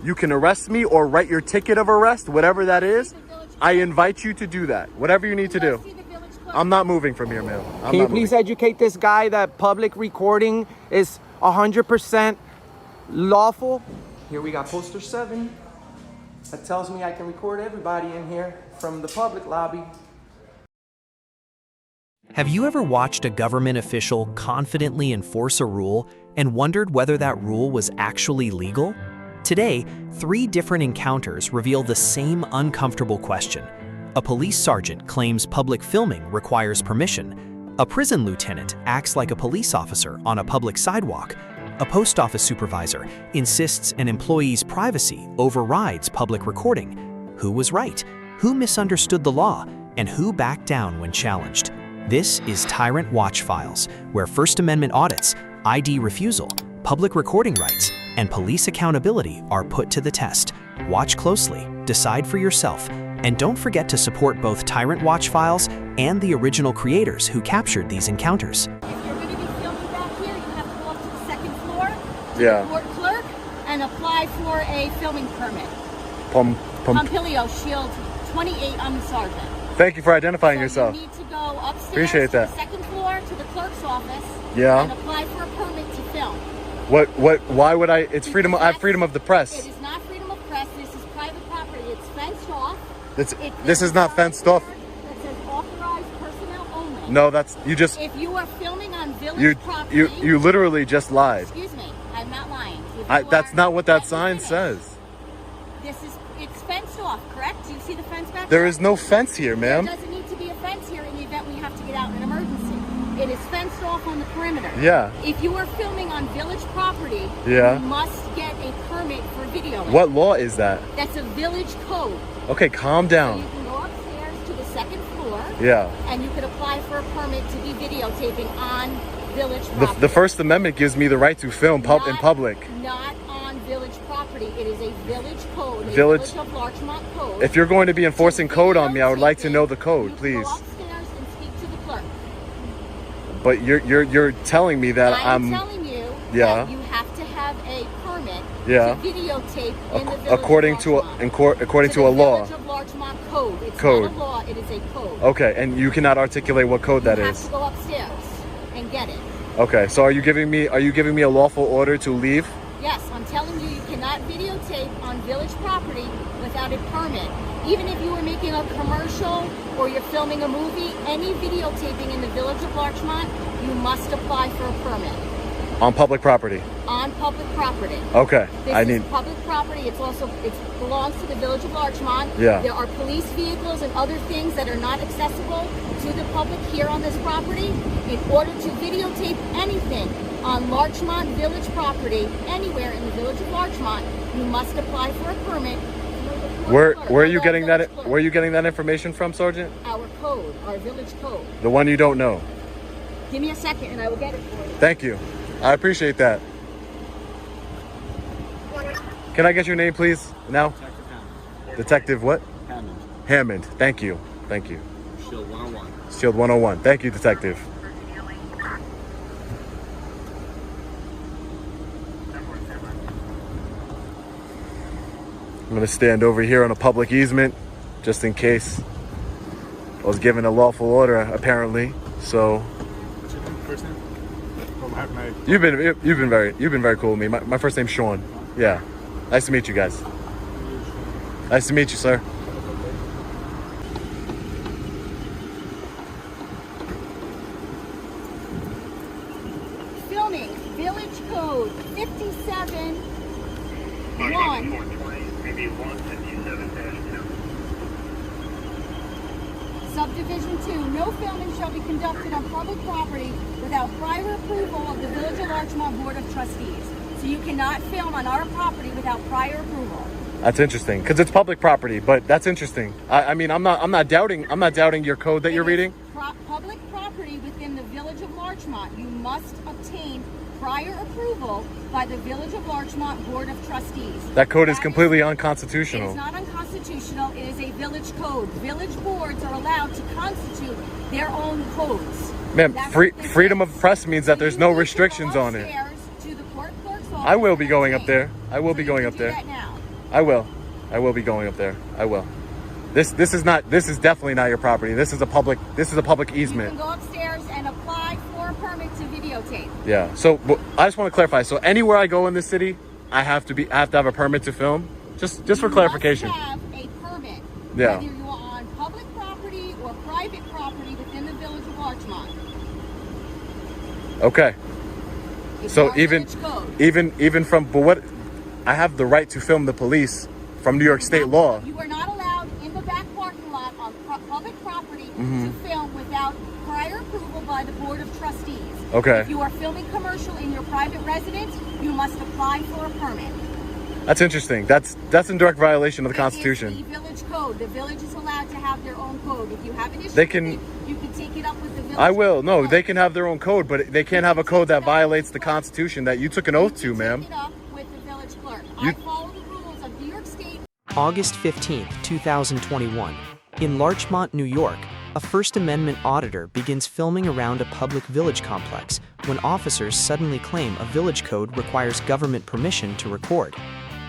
You can arrest me or write your ticket of arrest, whatever that is. I invite you to do that. Whatever you need to do. I'm not moving from here, ma'am. Can you please educate this guy that public recording is 100% lawful? Here we got poster 7. That tells me I can record everybody in here from the public lobby. Have you ever watched a government official confidently enforce a rule and wondered whether that rule was actually legal? Today, 3 different encounters reveal the same uncomfortable question. A police sergeant claims public filming requires permission. A prison lieutenant acts like a police officer on a public sidewalk. A post office supervisor insists an employee's privacy overrides public recording. Who was right? Who misunderstood the law? And who backed down when challenged? This is Tyrant Watch Files, where First Amendment audits, ID refusal, public recording rights, and police accountability are put to the test. Watch closely, decide for yourself, and don't forget to support both Tyrant Watch Files and the original creators who captured these encounters. If you're going to be filming back here, you have to go up to the second floor to Yeah. the court clerk and apply for a filming permit. Pompilio, Shield 28, I'm the sergeant. Thank you for identifying So yourself. you need to go upstairs Appreciate to that. the second floor to the clerk's office Yeah. and apply for a permit to film. Why would I? It's freedom. I have freedom of the press. It is not freedom of press. This is private property. It's fenced off. This is not fenced off. It says authorized personnel only. No, that's, you just, If you are filming on village property. you literally just lied. Excuse me, I'm not lying. That's not what that sign says. It's fenced off, correct? Do you see the fence back There is no fence here, There ma'am. doesn't need to be a fence here in the event we have to get out in an emergency. It is fenced off on the perimeter. Yeah. If you are filming on village property, Yeah. you must get a permit for video. What law is that? That's a village code. Okay, calm So down. you can go upstairs to the second floor. Yeah. And you could apply for a permit to be videotaping on village property. The First Amendment gives me the right to film in public. Not on village property. It is a village code. A Village of Larchmont code. If you're going to be enforcing code on me, I would like to know the code, please. Go upstairs and speak to the clerk. But you're telling me that I'm telling you Yeah. that you have to have a permit Yeah. to videotape in the village according of to a Larchmont. according to a law. Village of Larchmont code. It's Code. not a law. It is a code. Okay, and you cannot articulate what code that You have is. to go upstairs and get it. Okay, so are you giving me a lawful order to leave? Yes, I'm telling you, you cannot videotape on village property without a permit. Even if you were making a commercial or you're filming a movie, any videotaping in the village of Larchmont, you must apply for a permit. On public property. On public property. Okay, This is public property. It belongs to the village of Larchmont. Yeah. There are police vehicles and other things that are not accessible to the public here on this property. In order to videotape anything on Larchmont village property, anywhere in the village of Larchmont, you must apply for a permit. Where are you getting that? Where are you getting that information from, Sergeant? Our code, our village code. The one you don't know. Give me a second and I will get it for you. Thank you. I appreciate that. Can I get your name, please? Now? Detective what? Hammond. Thank you. Thank you. Shield 101. Shield 101. Thank you, Detective. I'm going to stand over here on a public easement just in case. I was given a lawful order, apparently. So What's your first name? you've been very cool with me. My first name's Sean. Yeah. Nice to meet you guys. Nice to meet you, sir. Filming, village code 57-1. Subdivision 2, no filming shall be conducted on public property without prior approval of the Village of Larchmont Board of Trustees. So you cannot film on our property without prior approval. That's interesting because it's public property, but that's interesting. I mean, I'm not doubting your code that you're reading. Public property within the Village of Larchmont, you must obtain prior approval by the Village of Larchmont Board of Trustees. That code is completely It unconstitutional. is not unconstitutional. It is a village code. Village boards are allowed to constitute their own codes. Ma'am, That's what this freedom is. of press means that So there's you no need to restrictions go on it. upstairs to the court clerk's office I will be and going up obtain. there. I will be So going you up can do there. that now. I will be going up there. I will. This is definitely not your property. This is a public easement. You can go upstairs and apply for a permit to videotape. Yeah. So I just want to clarify. So anywhere I go in this city, I have to have a permit to film. Just for clarification. You must have a permit. Yeah. Whether you are on public property or private property within the village of Larchmont. Okay. It's So our even from, but what, I have the right to film the police from New York State law. You are not allowed in the back parking lot on public property Mm-hmm. to film without prior approval by the Board of Trustees. Okay. If you are filming commercial in your private residence, you must apply for a permit. That's interesting. That's in direct violation of the Constitution. It's the village code. The village is allowed to have their own code. If you have an issue, They can- you can take it up with the village. I will. No, code. they can have their own code, but they can't have a code that violates the Constitution that you took an oath to, You ma'am. take it up with the village clerk. You- I follow the rules of New York State. August 15th, 2021. In Larchmont, New York, a First Amendment auditor begins filming around a public village complex when officers suddenly claim a village code requires government permission to record.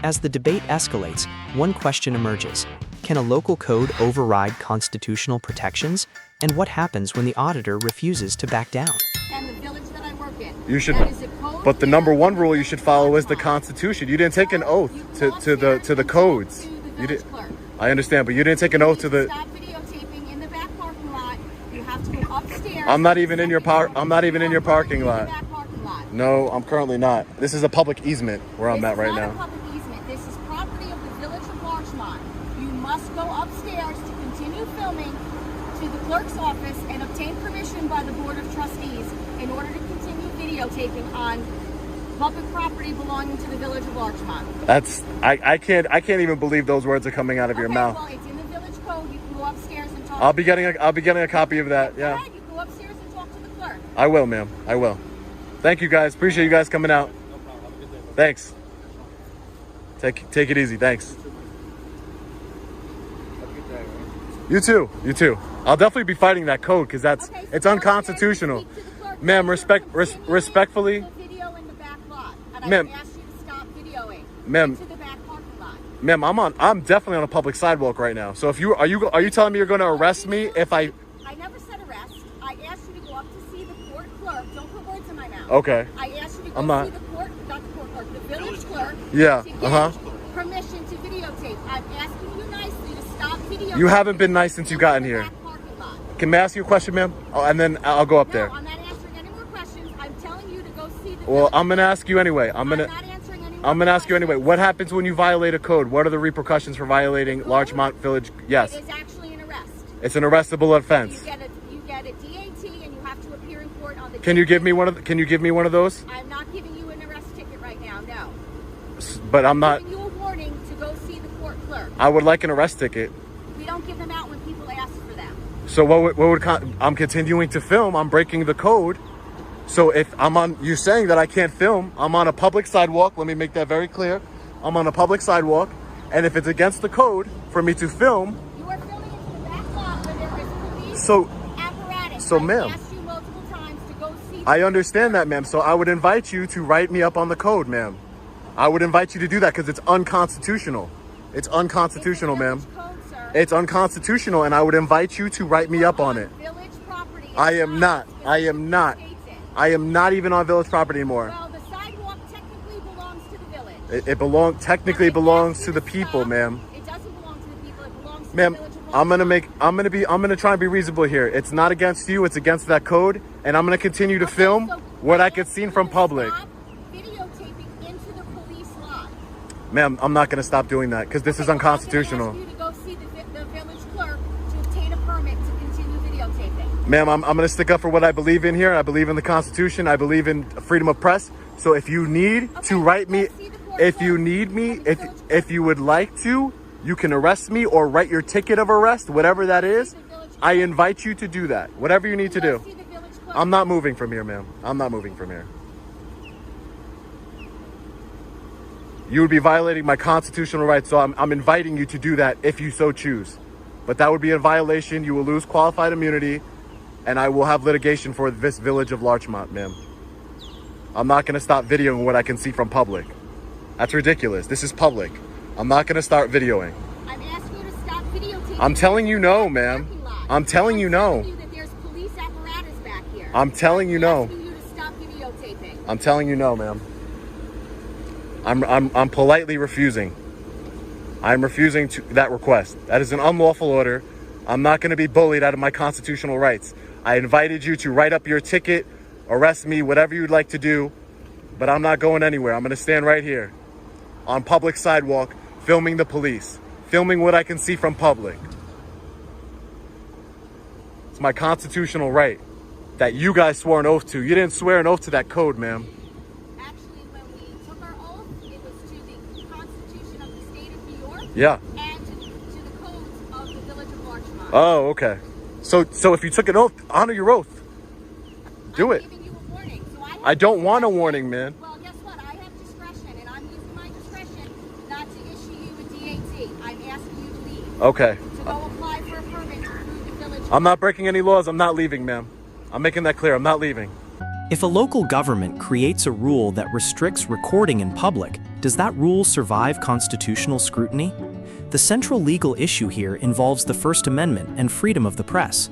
As the debate escalates, one question emerges. Can a local code override constitutional protections? And what happens when the auditor refuses to back down? And the village that I work in. You should, That is a code but the here number one in rule you should follow is the Larchmont. Constitution. You didn't take an oath You to go the upstairs and codes. talk to the You village did. clerk. I understand, but you didn't take an oath to the. Stop videotaping in the back parking lot. You have to go upstairs. I'm not even in your I'm not even in your parking lot. Back parking lot. No, I'm currently not. This is a public easement where I'm This at right is not now. a public easement. This is property of the village of Larchmont. You must go upstairs to continue filming to the clerk's office and obtain permission by the Board of Trustees in order to continue videotaping on public property belonging to the village of Larchmont. I can't even believe those words are coming out of your Okay, mouth. well, it's in the village code. You can go upstairs and talk. I'll be getting a copy of that. Yeah, Alright, you go upstairs and talk to the clerk. I will, ma'am. I will. Thank you guys. Appreciate you guys coming out. Thanks. Take it easy. Thanks. You too. You too. I'll definitely be fighting that code because Okay, so it's go upstairs unconstitutional. and speak to the clerk. Ma'am, Continue respectfully, the video in the back lot. And Ma'am. I asked you to stop videoing. Ma'am. Into the back parking lot. ma'am, I'm definitely on a public sidewalk right now. So if you are you telling me you're going to arrest me if I? I never said arrest. I asked you to go up to see the court clerk. Don't put words in my mouth. Okay. I asked you to go I'm not. see the court, not the court clerk, the village clerk. Yeah, To get uh-huh. permission to videotape. I'm asking you nicely to stop videotaping. You haven't been nice since you into gotten the here. back parking lot. Can I ask you a question, ma'am? Oh, and then I'll go up there. No, I'm not answering any more questions. I'm telling you to go see the Well, village I'm gonna clerk. ask you anyway. I'm not answering any more I'm gonna ask you anyway. questions. What happens when you violate a code? What are the repercussions for violating Larchmont Village? Yes, It is actually an arrest. it's an arrestable offense. You get a DAT and you have to appear in court on the Can you give me DAT. one of those? I'm not giving you an arrest ticket right now, no. But I'm not. Giving you a warning to go see the court clerk. I would like an arrest ticket. We don't give them out when people ask for them. So I'm continuing to film. I'm breaking the code. So if you're saying that I can't film. I'm on a public sidewalk. Let me make that very clear. I'm on a public sidewalk, and if it's against the code for me to film, You are filming into the back lot where there is police so apparatus. so, I've ma'am. asked you multiple times to go see. I understand that, ma'am. So I would invite you to write me up on the code, ma'am. I would invite you to do that because it's unconstitutional. It's unconstitutional, ma'am. Code, sir. It's unconstitutional, and I would invite you to write me up on it. Village property. I am not. I am not. I am not even on village property anymore. Well, the sidewalk technically belongs to the village. It technically I belongs asked to you the people, stop. ma'am. It doesn't belong to the people. It belongs to Ma'am, the village of I'm Larchmont. gonna try and be reasonable here. It's not against you, it's against that code, and I'm gonna continue to Okay, film so what I asked could see you from to public. stop videotaping into the police lot. Ma'am, I'm not gonna stop doing that because this is Okay, well, unconstitutional. I'm gonna ask you to go see the village clerk to obtain a permit to continue videotaping. Ma'am, I'm gonna stick up for what I believe in here. I believe in the Constitution. I believe in freedom of press. So if you need Okay, to write me, go see the court if you clerk. need me, And the if village clerk. if you would like to, you can arrest me or write your ticket of arrest, whatever that is. the village I clerk. invite you to do that. Whatever you need to Go do. see the village clerk. I'm not moving from here, ma'am. I'm not moving from here. You would be violating my constitutional rights, so I'm inviting you to do that if you so choose. But that would be a violation. You will lose qualified immunity, and I will have litigation for this village of Larchmont, ma'am. I'm not going to stop videoing what I can see from public. That's ridiculous. This is public. I'm not going to start videoing. I'm asking you to stop videotaping. I'm telling you no, ma'am. Parking lot. I'm telling you no. I'm telling you that there's police apparatus back here. I'm telling you no. I'm asking you to stop videotaping. I'm telling you no, ma'am. I'm politely refusing. I'm refusing that request. That is an unlawful order. I'm not going to be bullied out of my constitutional rights. I invited you to write up your ticket, arrest me, whatever you'd like to do, but I'm not going anywhere. I'm going to stand right here on public sidewalk, filming the police, filming what I can see from public. It's my constitutional right that you guys swore an oath to. You didn't swear an oath to that code, ma'am. Actually, when we took our oath, it was to the Constitution of the state of New York. Yeah. And to the codes of the village of Larchmont. Oh, okay. So if you took an oath, honor your oath. Do it. I'm giving you a warning. So I don't want a warning, man. Well, guess what? I have discretion, and I'm using my discretion not to issue you a DAT. I'm asking you to leave. Okay. To go apply for a permit through the village. I'm not breaking any laws. I'm not leaving, ma'am. I'm making that clear. I'm not leaving. If a local government creates a rule that restricts recording in public, does that rule survive constitutional scrutiny? The central legal issue here involves the First Amendment and freedom of the press.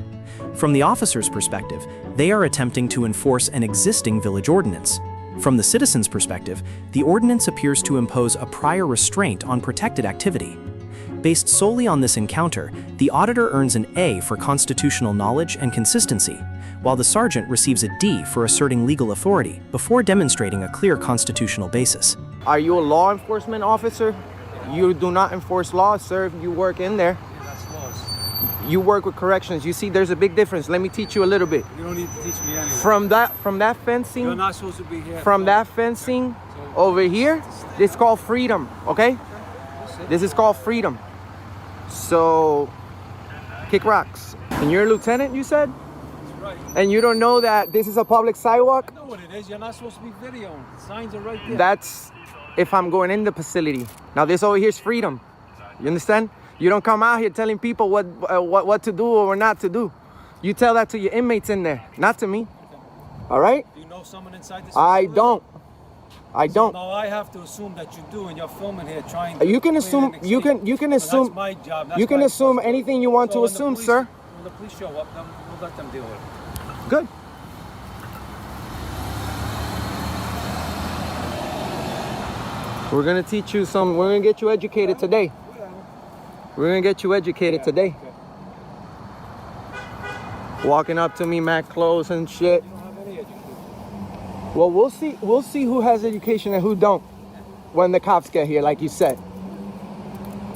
From the officer's perspective, they are attempting to enforce an existing village ordinance. From the citizen's perspective, the ordinance appears to impose a prior restraint on protected activity. Based solely on this encounter, the auditor earns an A for constitutional knowledge and consistency, while the sergeant receives a D for asserting legal authority before demonstrating a clear constitutional basis. Are you a law enforcement officer? You do not enforce laws, sir. You work in there. Yeah, that's laws. You work with corrections. You see, there's a big difference. Let me teach you a little bit. You don't need to teach me anything. From that fencing, You're not supposed to be here. from that fencing over here, it's called freedom, okay? This is called freedom. So, kick rocks. And you're a lieutenant, you said? That's right. And you don't know that this is a public sidewalk? I know what it is. You're not supposed to be videoing. The signs are right there. That's if I'm going in the facility. Now this over here is freedom. You understand? You don't come out here telling people what to do or not to do. You tell that to your inmates in there, not to me. All right? Do you know someone inside this I facility? don't. I don't. No, I have to assume that you do, and you're filming here trying to. You can clear assume. and You can escape. assume. That's my job. That's You can what I'm assume supposed to do. anything you want So to when the assume, police- sir. When the police show up, then we'll let them deal with it. Good. We're gonna teach you some. We're gonna get you educated today. We're gonna get you educated today. Walking up to me, Mac clothes and shit. You don't have any education. Well, we'll see. We'll see who has education and who don't when the cops get here, like you said.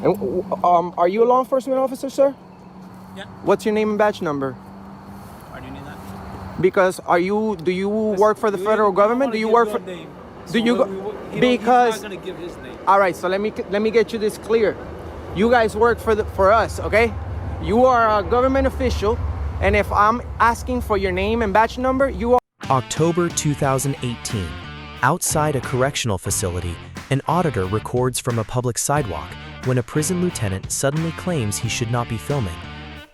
And are you a law enforcement officer, sir? Yeah. What's your name and badge number? Why do you need that? Because do you work for the federal government? Do you work for? Do you go? Because he's not gonna give his name. all right. So let me get you this clear. You guys work for us, okay? You are a government official, and if I'm asking for your name and badge number, you are. October 2018. Outside a correctional facility, an auditor records from a public sidewalk when a prison lieutenant suddenly claims he should not be filming.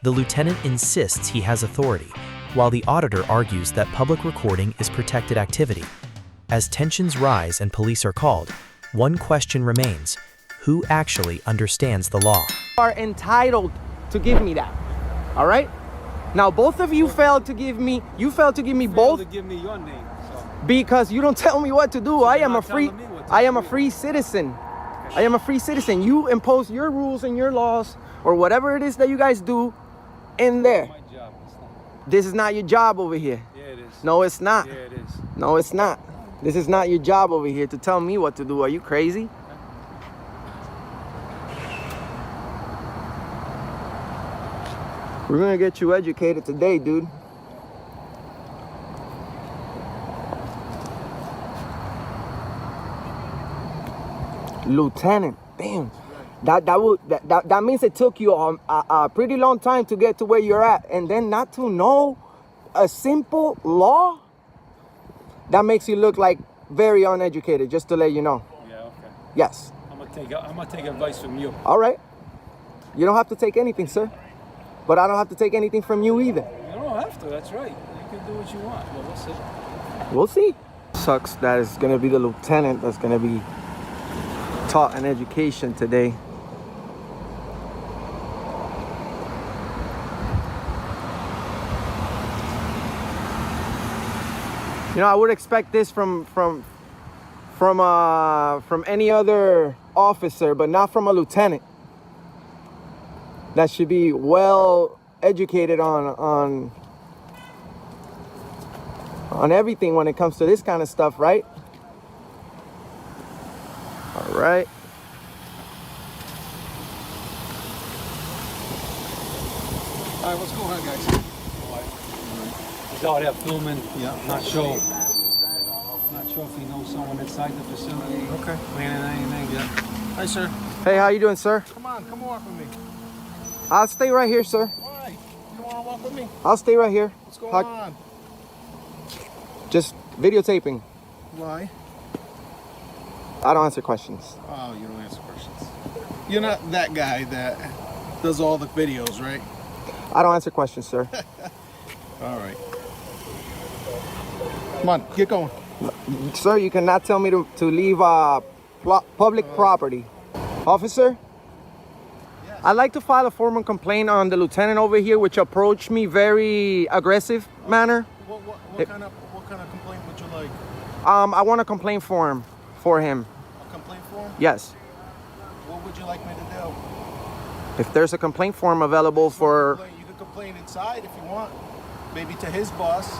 The lieutenant insists he has authority, while the auditor argues that public recording is protected activity. As tensions rise and police are called, one question remains: who actually understands the law? You are entitled to give me that. All right? Now both of you failed to give me. You failed to give me Fail both to give me your name. So. because you don't tell me what to do. I you're am a not free. telling me what to I am a do. free citizen. I am a free citizen. You impose your rules and your laws or whatever it is that you guys do in there. My job. It's not. This is not your job over here. Yeah, it is. No, it's not. Yeah, it is. No, it's not. This is not your job over here to tell me what to do. Are you crazy? We're gonna get you educated today, dude. Lieutenant, damn. That means it took you a pretty long time to get to where you're at, and then not to know a simple law. That makes you look like very uneducated, just to let you know. Yeah, okay. Yes. I'm gonna take advice from you. All right. You don't have to take anything, sir. But I don't have to take anything from you either. You don't have to. That's right. You can do what you want. Well, we'll see. We'll see. Sucks that it's gonna be the lieutenant that's gonna be taught an education today. You know, I would expect this from any other officer, but not from a lieutenant. That should be well educated on everything when it comes to this kind of stuff, right? All right. All right, what's going on, guys? He's out there filming. Yeah. Not sure if he knows someone inside the facility. Okay. Planning anything yet. Hi, sir. Hey, how you doing, sir? Come on, walk with me. I'll stay right here, sir. Why? You want to walk with me? I'll stay right here. What's going on? Just videotaping. Why? I don't answer questions. Oh, you don't answer questions. You're not that guy that does all the videos, right? I don't answer questions, sir. All right. Come on, get going. Sir, you cannot tell me to leave public property. Officer? Yes. I'd like to file a formal complaint on the lieutenant over here, which approached me very aggressive manner. What kind of complaint would you like? I want a complaint form for him. A complaint form? Yes. What would you like me to do? If there's a complaint form available for... You can complain inside if you want. Maybe to his boss.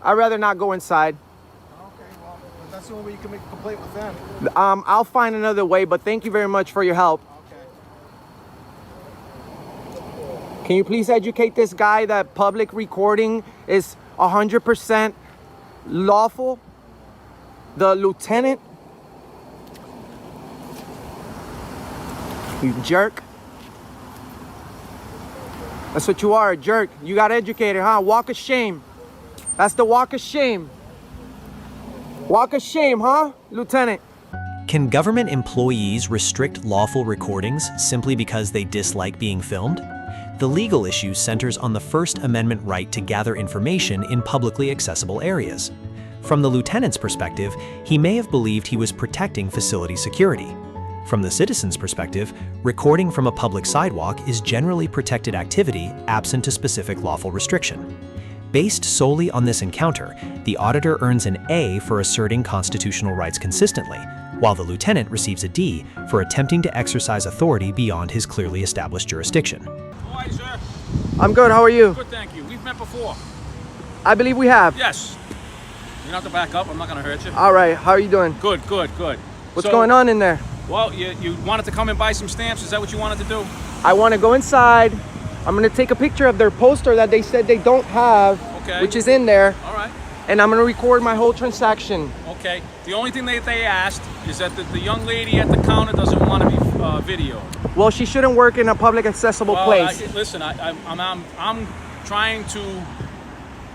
I'd rather not go inside. Okay, well, that's the only way you can make a complaint with them. I'll find another way, but thank you very much for your help. Okay. Can you please educate this guy that public recording is 100% lawful? The lieutenant? You jerk. That's what you are, a jerk. You got educated, huh? Walk of shame. That's the walk of shame. Walk of shame, huh, Lieutenant? Can government employees restrict lawful recordings simply because they dislike being filmed? The legal issue centers on the First Amendment right to gather information in publicly accessible areas. From the lieutenant's perspective, he may have believed he was protecting facility security. From the citizen's perspective, recording from a public sidewalk is generally protected activity absent a specific lawful restriction. Based solely on this encounter, the auditor earns an A for asserting constitutional rights consistently, while the lieutenant receives a D for attempting to exercise authority beyond his clearly established jurisdiction. How are you, sir? I'm good, how are you? Good, thank you. We've met before. I believe we have. Yes. You don't have to back up. I'm not going to hurt you. All right, how are you doing? Good. What's going on in there? Well, you wanted to come and buy some stamps. Is that what you wanted to do? I want to go inside. I'm going to take a picture of their poster that they said they don't have, Okay. which is in there, All right. and I'm going to record my whole transaction. Okay. The only thing that they asked is that the young lady at the counter doesn't want to be videoed. Well, she shouldn't work in a public accessible place. Listen, I'm trying to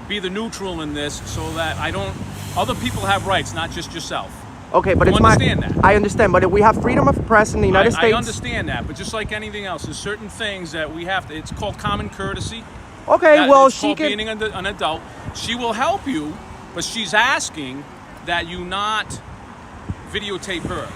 be the neutral in this so that I don't. Other people have rights, not just yourself. Okay, but You it's understand my. that? I understand, but if we have freedom of press in the United States. I understand that, but just like anything else, there's certain things that we have to. It's called common courtesy. Okay, well, it's she called can. being an adult. She will help you, but she's asking that you not videotape her.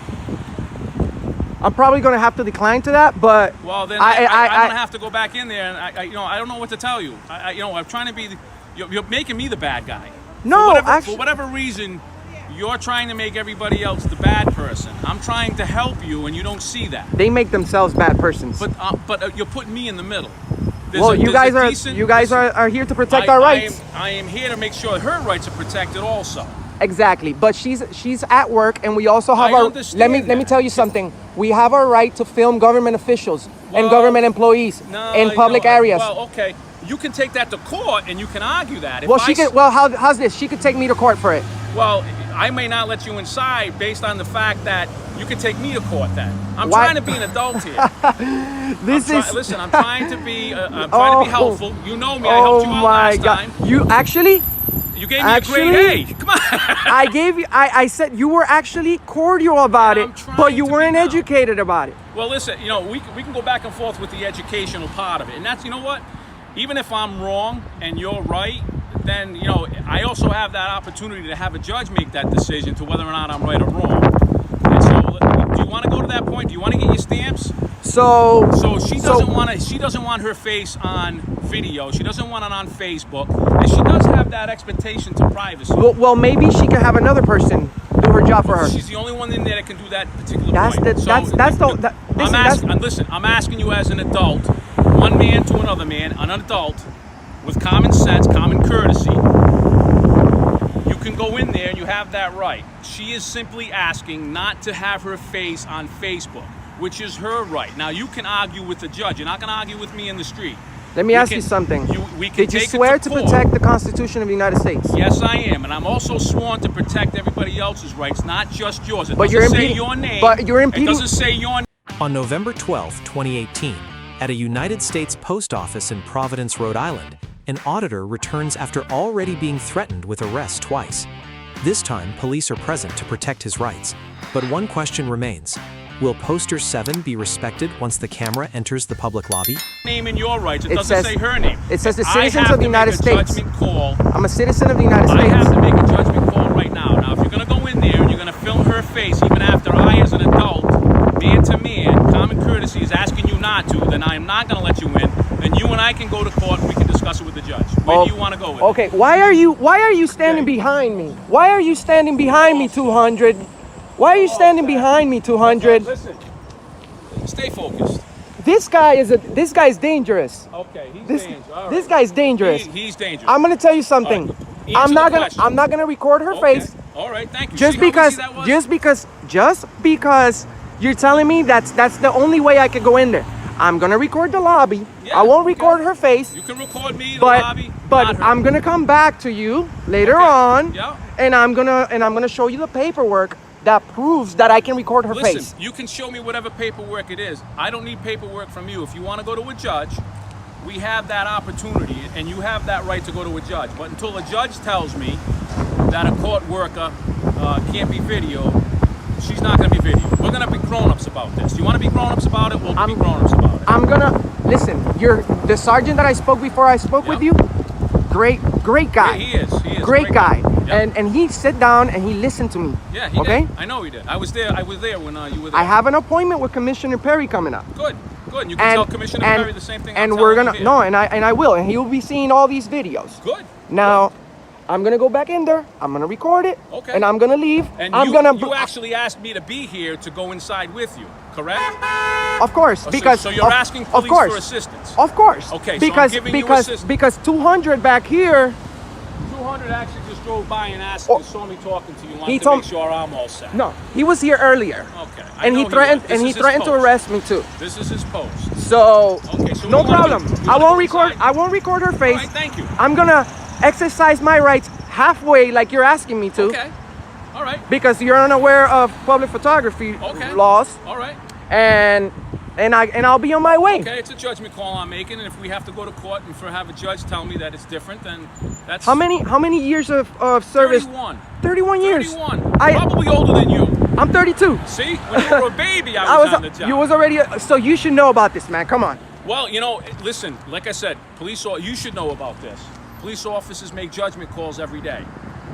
I'm probably going to have to decline to that, but. Well, then I'm gonna have to go back in there, and I don't know what to tell you. I'm trying to be. You're making me the bad guy. No, For whatever reason, you're trying to make everybody else the bad person. I'm trying to help you, and you don't see that. They make themselves bad persons. But you're putting me in the middle. You guys are here to protect our rights. I am here to make sure her rights are protected also. Exactly, but she's at work, and we also have I our. understand Let me tell you something. We have our right to film government officials and government employees in public areas. Well, okay, you can take that to court, and you can argue that. Well, how's this? She could take me to court for it. Well, I may not let you inside based on the fact that you can take me to court. Then I'm Why- trying to be an adult here. Listen, I'm trying to be. I'm trying to be helpful. You know me. I helped you out last time. You actually? You gave me a grade A. Come on. I gave you. I said you were actually cordial about it, but you weren't educated about it. Well, listen. We can go back and forth with the educational part of it, and that's what. Even if I'm wrong and you're right, then I also have that opportunity to have a judge make that decision to whether or not I'm right or wrong. And so you want to go to that point? Do you want to get your stamps? So she doesn't want to. She doesn't want her face on video. She doesn't want it on Facebook, and she does have that expectation to privacy. Well, maybe she could have another person do her job for her. She's the only one in there that can do that particular That's point. listen, I'm asking you as an adult, one man to another man, an adult with common sense, common courtesy. You can go in there and you have that right. She is simply asking not to have her face on Facebook, which is her right. Now, you can argue with the judge. You're not going to argue with me in the street. Let me ask you something. Did you swear to protect the Constitution of the United States? Yes, I am. And I'm also sworn to protect everybody else's rights, not just yours. It But doesn't say your name. But you're impeding. It doesn't say your name. On November 12, 2018, at a United States post office in Providence, Rhode Island, an auditor returns after already being threatened with arrest twice. This time, police are present to protect his rights. But one question remains. Will Poster 7 be respected once the camera enters the public lobby? Name in your rights. It doesn't say her name. It says the citizens of the United States. Judgment call. I'm a citizen of the United States. I have to make a judgment call right now. Now, if you're going to go in there and you're going to film her face, even after I, as an adult, man to man, common courtesy is asking you not to, then I am not going to let you in. Then you and I can go to court and we can discuss it with the judge. Where do you want to go with it? Okay, why are you standing behind me? Why are you standing behind me, 200? Why are you standing behind me, 200? Listen, stay focused. This guy is dangerous. Okay, he's dangerous. All right. This guy's dangerous. He's dangerous. I'm gonna tell you something. Right. I'm not gonna record her face. All right, thank you. Just because you're telling me that's the only way I could go in there. I'm gonna record the lobby. Yeah, I won't record her face. You can record me, the lobby. But I'm gonna come back to you later on, Yeah. and I'm gonna show you the paperwork that proves that I can record her Listen, face. you can show me whatever paperwork it is. I don't need paperwork from you. If you want to go to a judge, we have that opportunity, and you have that right to go to a judge. But until a judge tells me that a court worker can't be videoed, she's not going to be videoed. We're going to be grown-ups about this. You want to be grown-ups about it? We'll be grown-ups about it. I'm gonna listen. You're the sergeant that I spoke before I spoke with you. Great guy. Yeah, he is. Great guy. Yep. And he sat down and he listened to me. Yeah, he okay? did. I know he did. I was there when you were there. I have an appointment with Commissioner Perry coming up. Good. And you can tell Commissioner Perry the same thing. And I'm we're telling gonna you here. and I will, and he will be seeing all these videos. Good. Now, I'm gonna go back in there. I'm gonna record it. Okay. And I'm gonna leave. And you actually asked me to be here to go inside with you, correct? Of course, because so you're asking police for assistance. Of course. Okay. Because so I'm giving you assistance. because 200 back here. 200 actually just drove by and saw me talking to you. Wanted to make sure I'm all set. No, he was here earlier. Okay. And he threatened to arrest me too. This is his post. So, so no problem. I won't record her face. All right, thank you. I'm gonna exercise my rights halfway, like you're asking me to. Okay. All right. Because you're unaware of public photography laws. All right. And I'll be on my way. Okay, it's a judgment call I'm making, and if we have to go to court and have a judge tell me that it's different, then that's... How many years of service? 31. 31 years. 31. Probably older than you. I'm 32. See, when you were a baby, I was on the job. You was already. So you should know about this, man. Come on. Well, listen. Like I said, you should know about this. Police officers make judgment calls every day,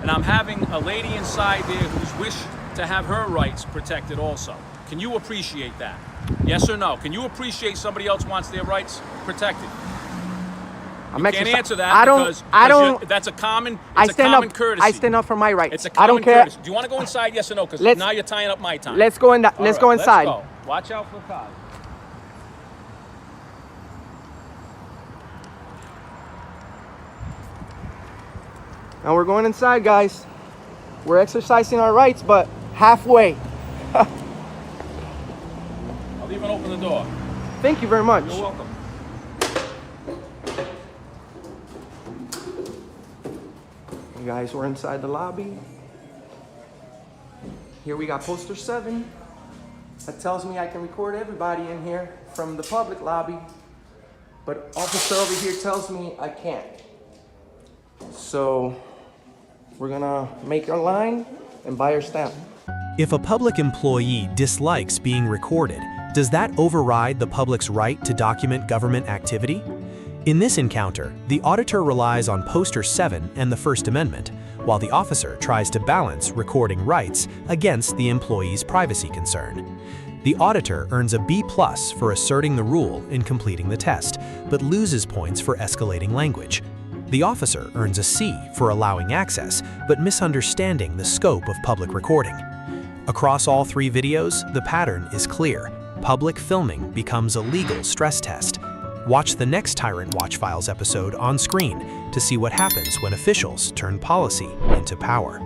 and I'm having a lady inside there who's wished to have her rights protected also. Can you appreciate that? Yes or no? Can you appreciate somebody else wants their rights protected? You can't answer that because that's a common courtesy. I stand up for my rights. It's a common I don't care. courtesy. Do you want to go inside? Yes or no? Because now you're tying up my time. Let's go in that. Let's go inside. Let's go. Watch out for the cars. Now we're going inside, guys. We're exercising our rights, but halfway. I'll even open the door. Thank you very much. You're welcome. You guys, we're inside the lobby. Here we got poster 7. That tells me I can record everybody in here from the public lobby. But officer over here tells me I can't. So we're gonna make our line and buy our stamp. If a public employee dislikes being recorded, does that override the public's right to document government activity? In this encounter, the auditor relies on Poster 7 and the First Amendment, while the officer tries to balance recording rights against the employee's privacy concern. The auditor earns a B+ for asserting the rule in completing the test, but loses points for escalating language. The officer earns a C for allowing access, but misunderstanding the scope of public recording. Across all 3 videos, the pattern is clear. Public filming becomes a legal stress test. Watch the next Tyrant Watch Files episode on screen to see what happens when officials turn policy into power.